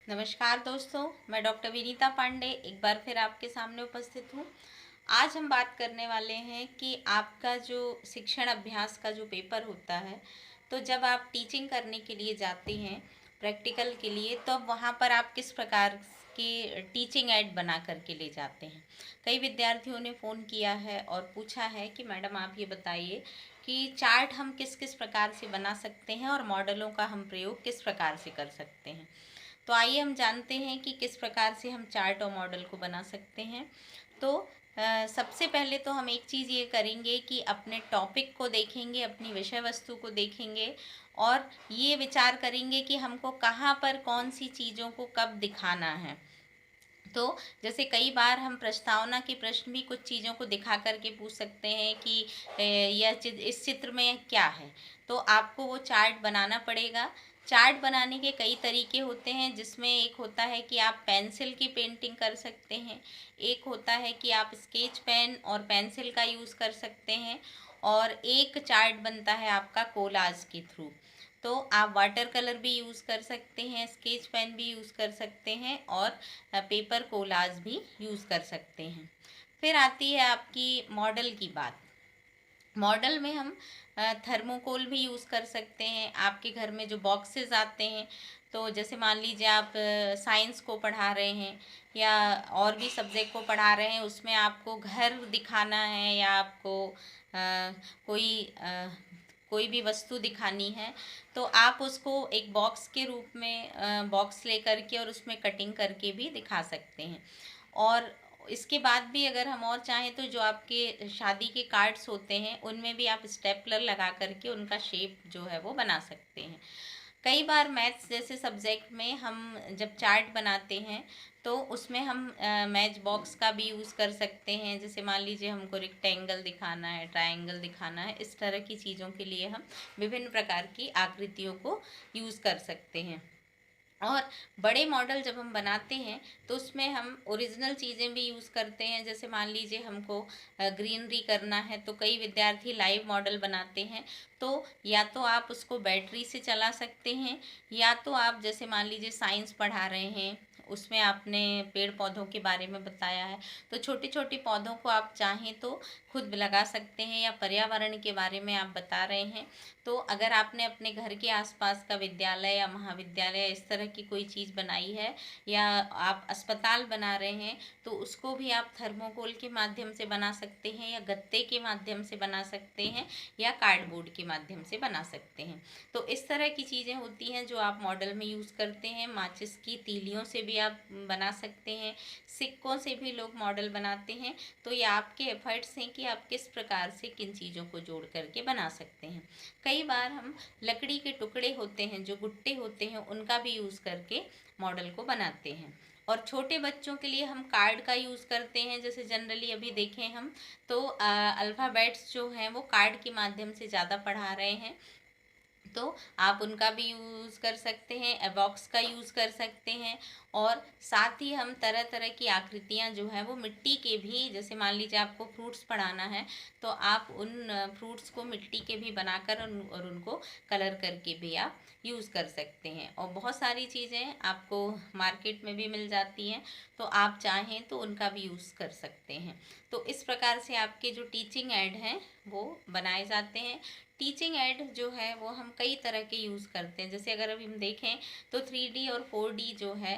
नमस्कार दोस्तों, मैं डॉक्टर विनीता पांडे एक बार फिर आपके सामने उपस्थित हूँ। आज हम बात करने वाले हैं कि आपका जो शिक्षण अभ्यास का जो पेपर होता है, तो जब आप टीचिंग करने के लिए जाते हैं प्रैक्टिकल के लिए, तो अब वहाँ पर आप किस प्रकार की टीचिंग एड बना करके ले जाते हैं। कई विद्यार्थियों ने फ़ोन किया है और पूछा है कि मैडम आप ये बताइए कि चार्ट हम किस किस प्रकार से बना सकते हैं और मॉडलों का हम प्रयोग किस प्रकार से कर सकते हैं। तो आइए हम जानते हैं कि किस प्रकार से हम चार्ट और मॉडल को बना सकते हैं। तो सबसे पहले तो हम एक चीज़ ये करेंगे कि अपने टॉपिक को देखेंगे, अपनी विषय वस्तु को देखेंगे और ये विचार करेंगे कि हमको कहाँ पर कौन सी चीज़ों को कब दिखाना है। तो जैसे कई बार हम प्रस्तावना के प्रश्न भी कुछ चीज़ों को दिखा करके पूछ सकते हैं कि इस चित्र में क्या है। तो आपको वो चार्ट बनाना पड़ेगा। चार्ट बनाने के कई तरीके होते हैं, जिसमें एक होता है कि आप पेंसिल की पेंटिंग कर सकते हैं, एक होता है कि आप स्केच पेन और पेंसिल का यूज़ कर सकते हैं, और एक चार्ट बनता है आपका कोलाज के थ्रू। तो आप वाटर कलर भी यूज़ कर सकते हैं, स्केच पेन भी यूज़ कर सकते हैं और पेपर कोलाज भी यूज़ कर सकते हैं। फिर आती है आपकी मॉडल की बात। मॉडल में हम थर्मोकोल भी यूज़ कर सकते हैं। आपके घर में जो बॉक्सेस आते हैं, तो जैसे मान लीजिए आप साइंस को पढ़ा रहे हैं या और भी सब्जेक्ट को पढ़ा रहे हैं, उसमें आपको घर दिखाना है या आपको कोई कोई भी वस्तु दिखानी है, तो आप उसको एक बॉक्स के रूप में बॉक्स ले करके और उसमें कटिंग करके भी दिखा सकते हैं। और इसके बाद भी अगर हम और चाहें तो जो आपके शादी के कार्ड्स होते हैं, उनमें भी आप स्टेपलर लगा करके उनका शेप जो है वो बना सकते हैं। कई बार मैथ्स जैसे सब्जेक्ट में हम जब चार्ट बनाते हैं, तो उसमें हम मैच बॉक्स का भी यूज़ कर सकते हैं। जैसे मान लीजिए हमको रेक्टेंगल दिखाना है, ट्रायंगल दिखाना है, इस तरह की चीज़ों के लिए हम विभिन्न प्रकार की आकृतियों को यूज़ कर सकते हैं। और बड़े मॉडल जब हम बनाते हैं, तो उसमें हम ओरिजिनल चीज़ें भी यूज़ करते हैं। जैसे मान लीजिए हमको ग्रीनरी करना है, तो कई विद्यार्थी लाइव मॉडल बनाते हैं। तो या तो आप उसको बैटरी से चला सकते हैं, या तो आप जैसे मान लीजिए साइंस पढ़ा रहे हैं, उसमें आपने पेड़ पौधों के बारे में बताया है, तो छोटे छोटे पौधों को आप चाहें तो खुद लगा सकते हैं। या पर्यावरण के बारे में आप बता रहे हैं, तो अगर आपने अपने घर के आसपास का विद्यालय या महाविद्यालय इस तरह की कोई चीज़ बनाई है, या आप अस्पताल बना रहे हैं, तो उसको भी आप थर्मोकोल के माध्यम से बना सकते हैं, या गत्ते के माध्यम से बना सकते हैं, या कार्डबोर्ड के माध्यम से बना सकते हैं। तो इस तरह की चीज़ें होती हैं जो आप मॉडल में यूज़ करते हैं। माचिस की तीलियों से भी आप बना सकते हैं, सिक्कों से भी लोग मॉडल बनाते हैं। तो ये आपके एफर्ट्स हैं कि आप किस प्रकार से किन चीज़ों को जोड़ करके बना सकते हैं। कई बार हम लकड़ी के टुकड़े होते हैं, जो गुट्टे होते हैं, उनका भी यूज़ करके मॉडल को बनाते हैं। और छोटे बच्चों के लिए हम कार्ड का यूज़ करते हैं। जैसे जनरली अभी देखें हम, तो अल्फ़ाबेट्स जो हैं वो कार्ड के माध्यम से ज़्यादा पढ़ा रहे हैं, तो आप उनका भी यूज़ कर सकते हैं, एबॉक्स का यूज़ कर सकते हैं। और साथ ही हम तरह तरह की आकृतियाँ जो हैं वो मिट्टी के भी, जैसे मान लीजिए आपको फ्रूट्स पढ़ाना है, तो आप उन फ्रूट्स को मिट्टी के भी बनाकर और उनको कलर करके भी आप यूज़ कर सकते हैं। और बहुत सारी चीज़ें आपको मार्केट में भी मिल जाती हैं, तो आप चाहें तो उनका भी यूज़ कर सकते हैं। तो इस प्रकार से आपके जो टीचिंग एड हैं वो बनाए जाते हैं। टीचिंग एड जो है वो हम कई तरह के यूज़ करते हैं। जैसे अगर अभी हम देखें, तो 3D और 4D जो है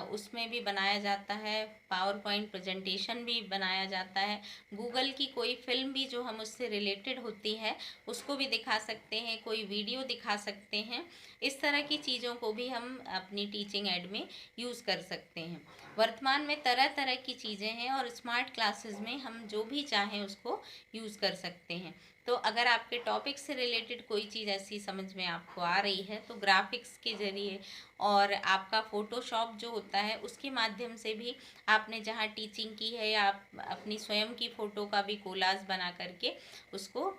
उसमें भी बनाया जाता है, पावर पॉइंट प्रेजेंटेशन भी बनाया जाता है। गूगल की कोई फिल्म भी जो हम उससे रिलेटेड होती है, उसको भी दिखा सकते हैं, कोई वीडियो दिखा सकते हैं। इस तरह की चीज़ों को भी हम अपनी टीचिंग एड में यूज़ कर सकते हैं। वर्तमान में तरह तरह की चीज़ें हैं, और स्मार्ट क्लासेस में हम जो भी चाहें उसको यूज़ कर सकते हैं। तो अगर आपके टॉपिक से रिलेटेड कोई चीज़ ऐसी समझ में आपको आ रही है, तो ग्राफिक्स के ज़रिए और आपका फ़ोटोशॉप जो होता है उसके माध्यम से भी आपने जहाँ टीचिंग की है, या आप अपनी स्वयं की फ़ोटो का भी कोलाज बना करके उसको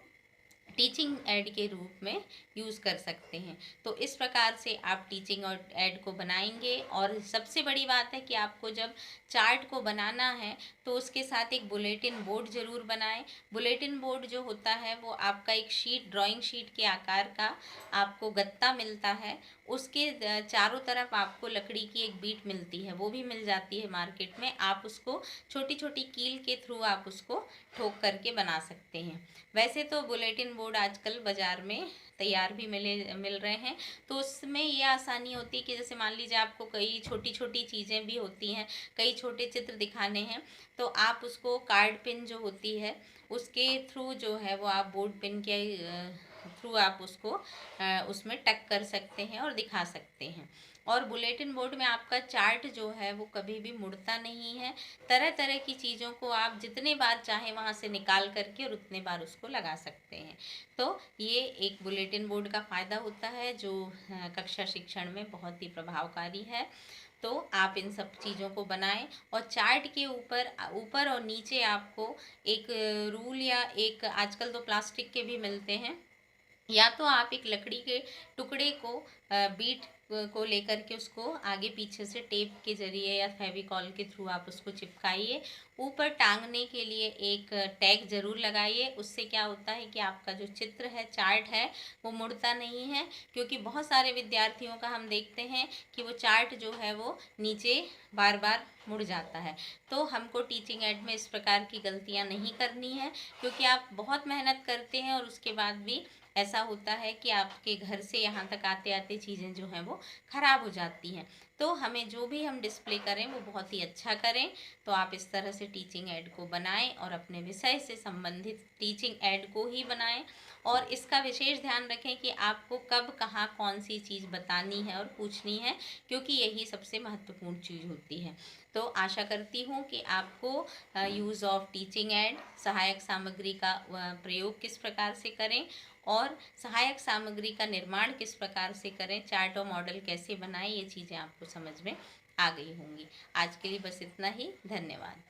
टीचिंग एड के रूप में यूज़ कर सकते हैं। तो इस प्रकार से आप टीचिंग और एड को बनाएंगे। और सबसे बड़ी बात है कि आपको जब चार्ट को बनाना है, तो तो उसके साथ एक बुलेटिन बोर्ड ज़रूर बनाएं। बुलेटिन बोर्ड जो होता है वो आपका एक शीट, ड्राइंग शीट के आकार का आपको गत्ता मिलता है। उसके चारों तरफ आपको लकड़ी की एक बीट मिलती है, वो भी मिल जाती है मार्केट में। आप उसको छोटी छोटी कील के थ्रू आप उसको ठोक करके बना सकते हैं। वैसे तो बुलेटिन बोर्ड आजकल बाज़ार में तैयार भी मिल रहे हैं, तो उसमें ये आसानी होती है कि जैसे मान लीजिए आपको कई छोटी छोटी चीज़ें भी होती हैं, कई छोटे चित्र दिखाने हैं, तो आप उसको कार्ड पिन जो होती है उसके थ्रू जो है वो आप बोर्ड पिन के थ्रू आप उसको उसमें टक कर सकते हैं और दिखा सकते हैं। और बुलेटिन बोर्ड में आपका चार्ट जो है वो कभी भी मुड़ता नहीं है। तरह तरह की चीज़ों को आप जितने बार चाहें वहाँ से निकाल करके और उतने बार उसको लगा सकते हैं। तो ये एक बुलेटिन बोर्ड का फ़ायदा होता है जो कक्षा शिक्षण में बहुत ही प्रभावकारी है। तो आप इन सब चीज़ों को बनाएं और चार्ट के ऊपर ऊपर और नीचे आपको एक रूल या एक, आजकल तो प्लास्टिक के भी मिलते हैं, या तो आप एक लकड़ी के टुकड़े को बीट को लेकर के उसको आगे पीछे से टेप के जरिए या फेविकॉल के थ्रू आप उसको चिपकाइए। ऊपर टांगने के लिए एक टैग ज़रूर लगाइए। उससे क्या होता है कि आपका जो चित्र है, चार्ट है, वो मुड़ता नहीं है। क्योंकि बहुत सारे विद्यार्थियों का हम देखते हैं कि वो चार्ट जो है वो नीचे बार बार मुड़ जाता है। तो हमको टीचिंग एड में इस प्रकार की गलतियाँ नहीं करनी है, क्योंकि आप बहुत मेहनत करते हैं और उसके बाद भी ऐसा होता है कि आपके घर से यहाँ तक आते आते चीज़ें जो हैं वो ख़राब हो जाती हैं। तो हमें जो भी हम डिस्प्ले करें वो बहुत ही अच्छा करें। तो आप इस तरह से टीचिंग एड को बनाएं और अपने विषय से संबंधित टीचिंग एड को ही बनाएं। और इसका विशेष ध्यान रखें कि आपको कब कहाँ कौन सी चीज़ बतानी है और पूछनी है, क्योंकि यही सबसे महत्वपूर्ण चीज़ होती है। तो आशा करती हूँ कि आपको यूज़ ऑफ टीचिंग एड, सहायक सामग्री का प्रयोग किस प्रकार से करें और सहायक सामग्री का निर्माण किस प्रकार से करें, चार्ट और मॉडल कैसे बनाएं, ये चीज़ें आपको समझ में आ गई होंगी। आज के लिए बस इतना ही। धन्यवाद।